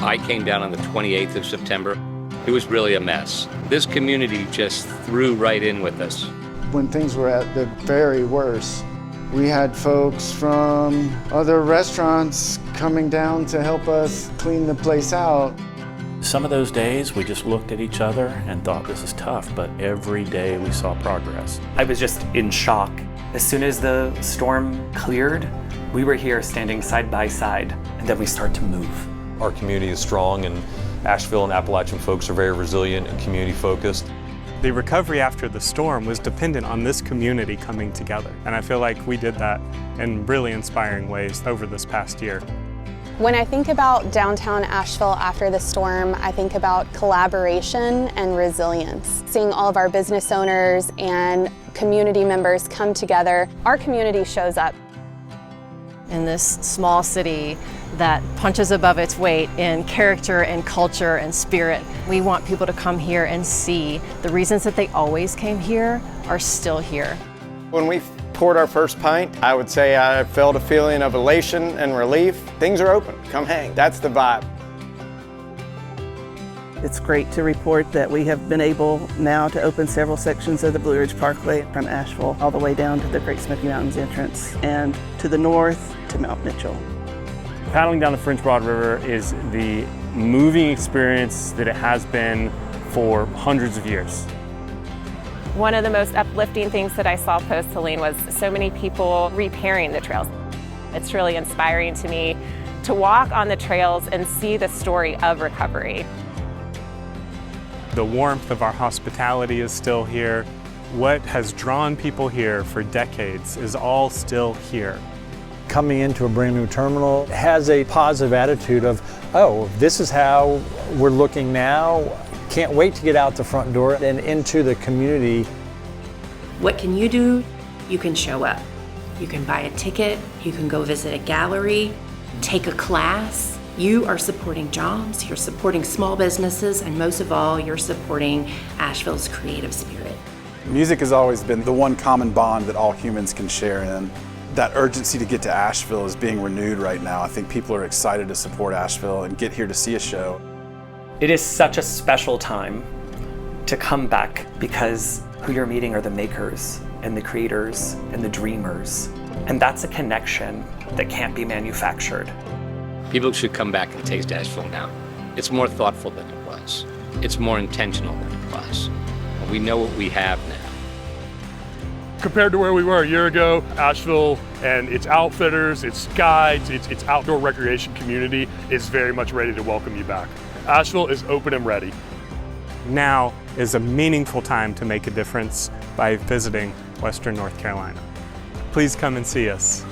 I came down on the 28th of September. It was really a mess. This community just threw right in with us. When things were at the very worst, we had folks from other restaurants coming down to help us clean the place out. Some of those days we just looked at each other and thought this is tough, but every day we saw progress. I was just in shock. As soon as the storm cleared, we were here standing side by side, and then we start to move. Our community is strong, and Asheville and Appalachian folks are very resilient and community focused. The recovery after the storm was dependent on this community coming together, and I feel like we did that in really inspiring ways over this past year. When I think about downtown Asheville after the storm, I think about collaboration and resilience. Seeing all of our business owners and community members come together, our community shows up. In this small city that punches above its weight in character and culture and spirit, we want people to come here and see the reasons that they always came here are still here. When we poured our first pint, I would say I felt a feeling of elation and relief. Things are open, come hang, that's the vibe. It's great to report that we have been able now to open several sections of the Blue Ridge Parkway from Asheville all the way down to the Great Smoky Mountains entrance and to the north to Mount Mitchell. Paddling down the French Broad River is the moving experience that it has been for hundreds of years. One of the most uplifting things that I saw post-Helene was so many people repairing the trails. It's really inspiring to me to walk on the trails and see the story of recovery. The warmth of our hospitality is still here. What has drawn people here for decades is all still here. Coming into a brand new terminal has a positive attitude of, oh, this is how we're looking now. Can't wait to get out the front door and into the community. What can you do? You can show up. You can buy a ticket, you can go visit a gallery, take a class. You are supporting jobs, you're supporting small businesses, and most of all, you're supporting Asheville's creative spirit. Music has always been the one common bond that all humans can share in. That urgency to get to Asheville is being renewed right now. I think people are excited to support Asheville and get here to see a show. It is such a special time to come back because who you're meeting are the makers and the creators and the dreamers. And that's a connection that can't be manufactured. People should come back and taste Asheville now. It's more thoughtful than it was. It's more intentional than it was. And we know what we have now. Compared to where we were a year ago, Asheville and its outfitters, its guides, its outdoor recreation community is very much ready to welcome you back. Asheville is open and ready. Now is a meaningful time to make a difference by visiting Western North Carolina. Please come and see us.